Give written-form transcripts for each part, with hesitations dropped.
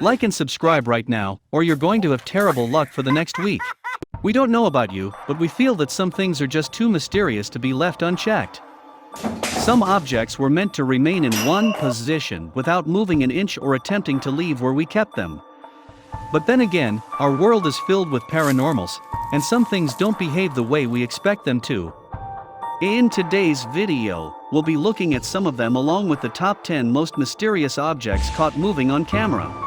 Like and subscribe right now, or you're going to have terrible luck for the next week. We don't know about you, but we feel that some things are just too mysterious to be left unchecked. Some objects were meant to remain in one position without moving an inch or attempting to leave where we kept them. But then again, our world is filled with paranormals, and some things don't behave the way we expect them to. In today's video, we'll be looking at some of them along with the top 10 most mysterious objects caught moving on camera.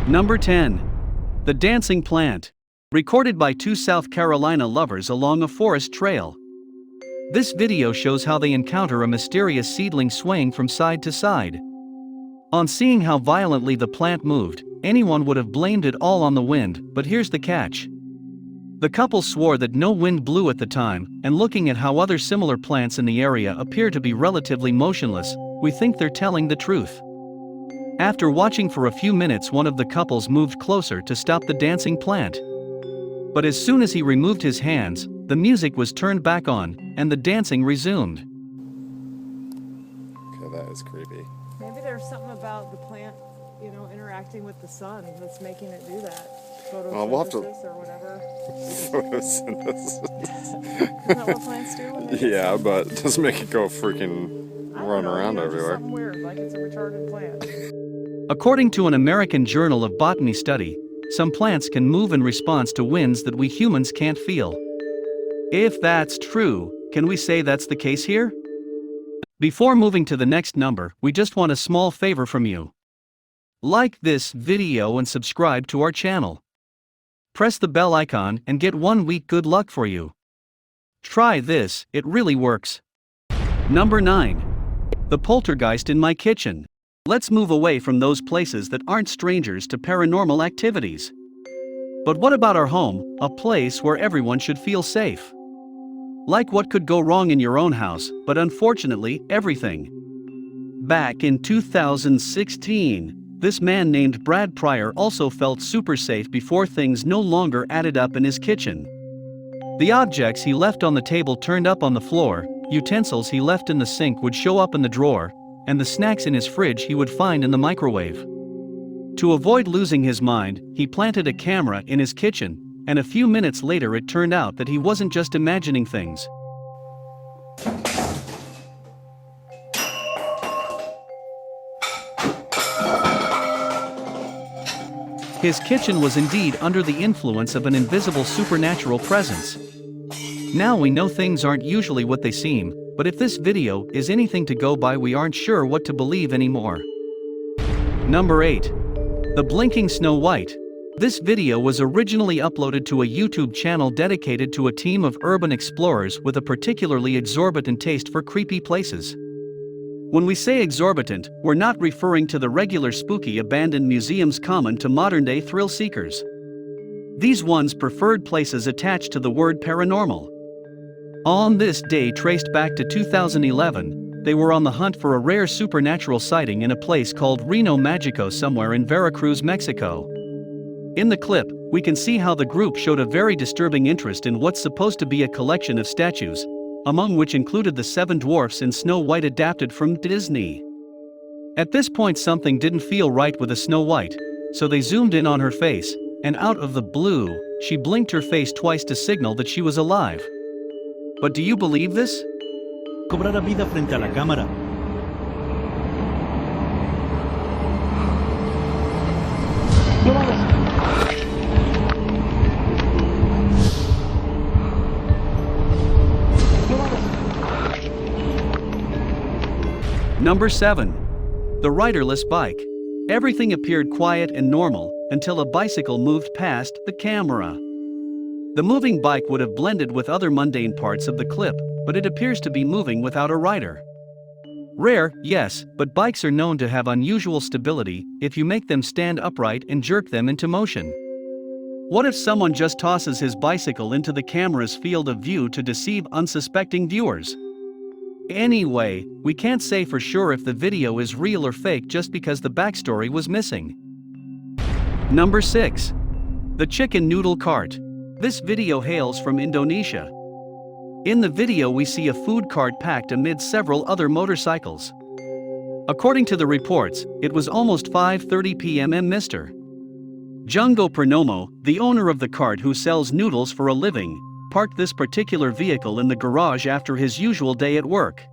Number 10. The Dancing Plant. Recorded by two South Carolina lovers along a forest trail. This video shows how they encounter a mysterious seedling swaying from side to side. On seeing how violently the plant moved, anyone would have blamed it all on the wind, but here's the catch. The couple swore that no wind blew at the time, and looking at how other similar plants in the area appear to be relatively motionless, we think they're telling the truth. After watching for a few minutes, one of the couples moved closer to stop the dancing plant. But as soon as he removed his hands, the music was turned back on, and the dancing resumed. Okay, that is creepy. Maybe there's something about the plant, interacting with the sun that's making it do that. Photosynthesis we'll have to... or whatever. Photosynthesis. Isn't that what plants do? Yeah, but it doesn't make it go freaking run around everywhere. Something weird, like it's a retarded plant. According to an American Journal of Botany study, some plants can move in response to winds that we humans can't feel. If that's true, can we say that's the case here? Before moving to the next number, we just want a small favor from you. Like this video and subscribe to our channel. Press the bell icon and get 1 week good luck for you. Try this, it really works. Number 9. The Poltergeist in my kitchen. Let's move away from those places that aren't strangers to paranormal activities. But what about our home, a place where everyone should feel safe? Like what could go wrong in your own house, but unfortunately, everything. Back in 2016, this man named Brad Pryor also felt super safe before things no longer added up in his kitchen. The objects he left on the table turned up on the floor, utensils he left in the sink would show up in the drawer, and the snacks in his fridge he would find in the microwave. To avoid losing his mind, he planted a camera in his kitchen, and a few minutes later it turned out that he wasn't just imagining things. His kitchen was indeed under the influence of an invisible supernatural presence. Now we know things aren't usually what they seem, but if this video is anything to go by, we aren't sure what to believe anymore. Number 8. The Blinking Snow White. This video was originally uploaded to a YouTube channel dedicated to a team of urban explorers with a particularly exorbitant taste for creepy places. When we say exorbitant, we're not referring to the regular spooky abandoned museums common to modern-day thrill seekers. These ones preferred places attached to the word paranormal. On this day traced back to 2011, they were on the hunt for a rare supernatural sighting in a place called Reno Magico somewhere in Veracruz, Mexico. In the clip, we can see how the group showed a very disturbing interest in what's supposed to be a collection of statues, among which included the 7 dwarfs in Snow White adapted from Disney. At this point something didn't feel right with a Snow White, so they zoomed in on her face, and out of the blue, she blinked her face twice to signal that she was alive. But do you believe this? Cobrar a vida frente a la cámara. Number 7. The Riderless Bike. Everything appeared quiet and normal until a bicycle moved past the camera. The moving bike would have blended with other mundane parts of the clip, but it appears to be moving without a rider. Rare, yes, but bikes are known to have unusual stability if you make them stand upright and jerk them into motion. What if someone just tosses his bicycle into the camera's field of view to deceive unsuspecting viewers? Anyway, we can't say for sure if the video is real or fake just because the backstory was missing. Number 6. The Chicken Noodle Cart. This video hails from Indonesia. In the video we see a food cart packed amid several other motorcycles. According to the reports, it was almost 5:30 p.m. and Mr. Jungo Pernomo, the owner of the cart who sells noodles for a living, parked this particular vehicle in the garage after his usual day at work.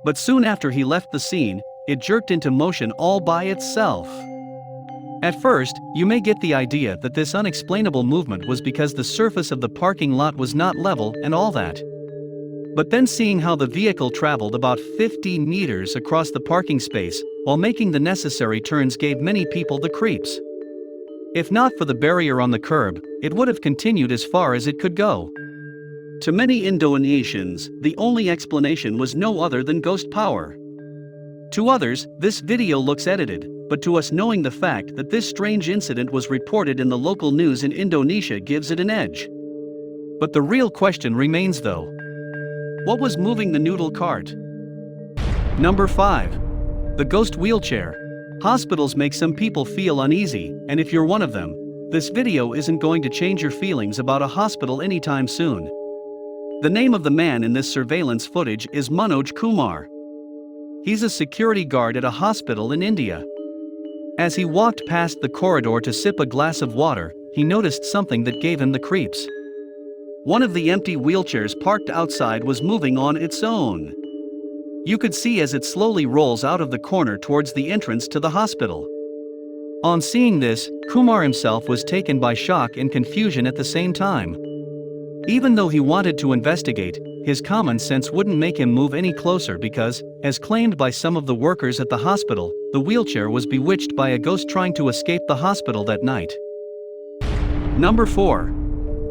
But soon after he left the scene, it jerked into motion all by itself. At first, you may get the idea that this unexplainable movement was because the surface of the parking lot was not level and all that. But then seeing how the vehicle traveled about 15 meters across the parking space while making the necessary turns gave many people the creeps. If not for the barrier on the curb, it would have continued as far as it could go. To many Indonesians, the only explanation was no other than ghost power. To others, this video looks edited, but to us knowing the fact that this strange incident was reported in the local news in Indonesia gives it an edge. But the real question remains though. What was moving the noodle cart? Number 5. The ghost wheelchair. Hospitals make some people feel uneasy, and if you're one of them, this video isn't going to change your feelings about a hospital anytime soon. The name of the man in this surveillance footage is Manoj Kumar. He's a security guard at a hospital in India. As he walked past the corridor to sip a glass of water, he noticed something that gave him the creeps. One of the empty wheelchairs parked outside was moving on its own. You could see as it slowly rolls out of the corner towards the entrance to the hospital. On seeing this, Kumar himself was taken by shock and confusion at the same time. Even though he wanted to investigate, his common sense wouldn't make him move any closer because, as claimed by some of the workers at the hospital, the wheelchair was bewitched by a ghost trying to escape the hospital that night. Number 4.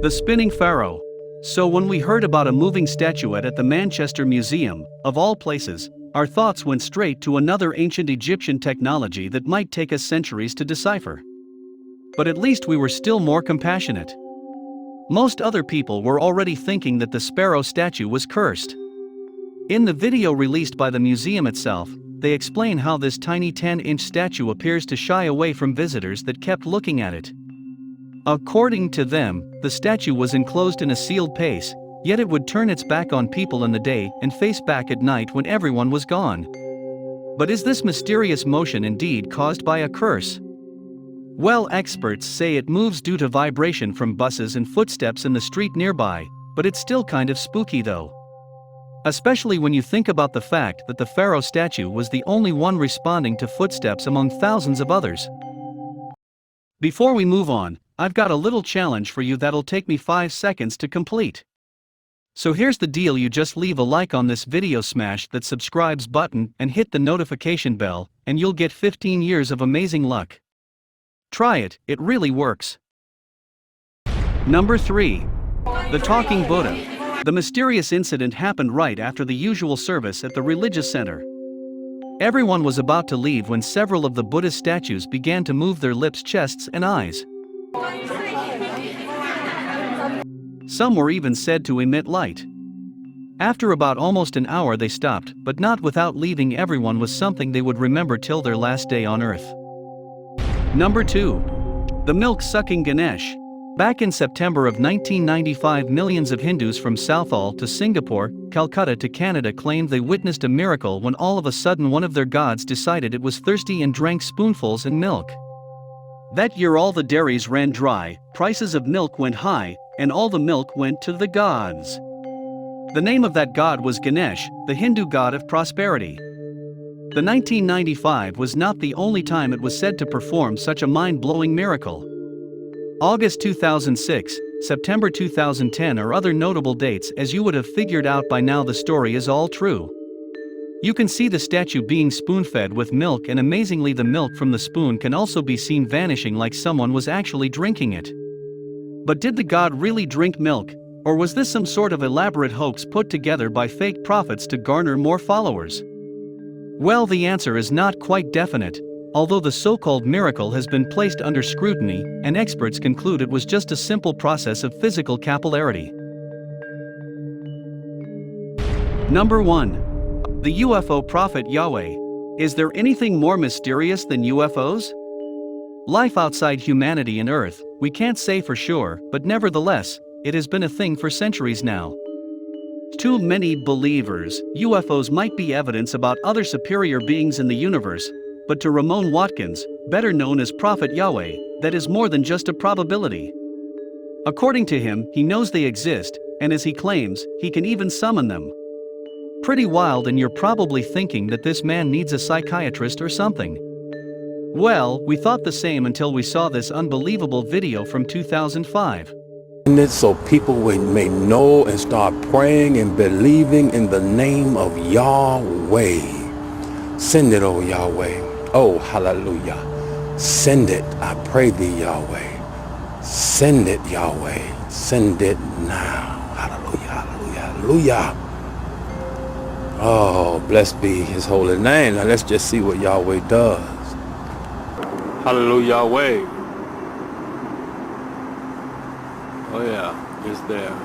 The Spinning Pharaoh. So when we heard about a moving statuette at the Manchester Museum, of all places, our thoughts went straight to another ancient Egyptian technology that might take us centuries to decipher. But at least we were still more compassionate. Most other people were already thinking that the sparrow statue was cursed. In the video released by the museum itself, they explain how this tiny 10-inch statue appears to shy away from visitors that kept looking at it. According to them, the statue was enclosed in a sealed pace, yet it would turn its back on people in the day and face back at night when everyone was gone. But is this mysterious motion indeed caused by a curse? Well, experts say it moves due to vibration from buses and footsteps in the street nearby, but it's still kind of spooky though. Especially when you think about the fact that the pharaoh statue was the only one responding to footsteps among thousands of others. Before we move on, I've got a little challenge for you that'll take me 5 seconds to complete. So here's the deal: you just leave a like on this video, smash that subscribes button and hit the notification bell, and you'll get 15 years of amazing luck. Try it, it really works. Number 3. The Talking Buddha. The mysterious incident happened right after the usual service at the religious center. Everyone was about to leave when several of the Buddhist statues began to move their lips, chests, and eyes. Some were even said to emit light. After about almost an hour they stopped, but not without leaving everyone with something they would remember till their last day on earth. Number 2. The milk-sucking Ganesh. Back in September of 1995, millions of Hindus from Southall to Singapore, Calcutta to Canada claimed they witnessed a miracle when all of a sudden one of their gods decided it was thirsty and drank spoonfuls of milk. That year all the dairies ran dry, prices of milk went high, and all the milk went to the gods. The name of that god was Ganesh, the Hindu god of prosperity. The 1995 was not the only time it was said to perform such a mind-blowing miracle. August 2006, September 2010 are other notable dates, as you would have figured out by now. The story is all true. You can see the statue being spoon-fed with milk, and amazingly the milk from the spoon can also be seen vanishing like someone was actually drinking it. But did the god really drink milk, or was this some sort of elaborate hoax put together by fake prophets to garner more followers? Well, the answer is not quite definite, although the so-called miracle has been placed under scrutiny, and experts conclude it was just a simple process of physical capillarity. Number 1. The UFO Prophet Yahweh. Is there anything more mysterious than UFOs? Life outside humanity and Earth, we can't say for sure, but nevertheless, it has been a thing for centuries now. To many believers, UFOs might be evidence about other superior beings in the universe, but to Ramon Watkins, better known as Prophet Yahweh, that is more than just a probability. According to him, he knows they exist, and as he claims, he can even summon them. Pretty wild, and you're probably thinking that this man needs a psychiatrist or something. Well, we thought the same until we saw this unbelievable video from 2005. So people may know and start praying and believing in the name of Yahweh. Send it, oh Yahweh. Oh, hallelujah. Send it, I pray thee, Yahweh. Send it, Yahweh. Send it now. Hallelujah, hallelujah, hallelujah. Oh, blessed be his holy name. Now let's just see what Yahweh does. Hallelujah, Yahweh. Oh yeah, it's there.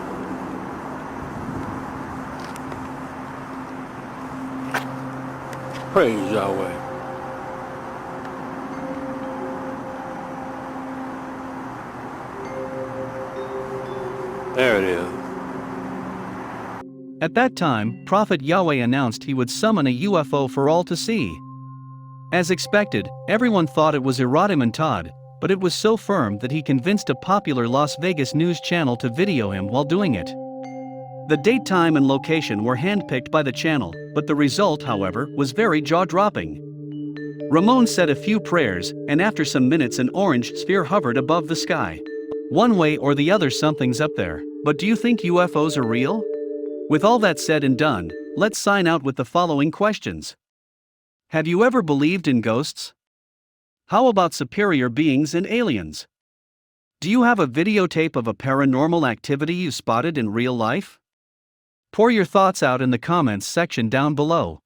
Praise Yahweh. There it is. At that time, Prophet Yahweh announced he would summon a UFO for all to see. As expected, everyone thought it was Erotim Todd, but it was so firm that he convinced a popular Las Vegas news channel to video him while doing it. The date, time, and location were handpicked by the channel, but the result, however, was very jaw-dropping. Ramon said a few prayers, and after some minutes an orange sphere hovered above the sky. One way or the other, something's up there. But do you think UFOs are real? With all that said and done, let's sign out with the following questions. Have you ever believed in ghosts? How about superior beings and aliens? Do you have a videotape of a paranormal activity you spotted in real life? Pour your thoughts out in the comments section down below.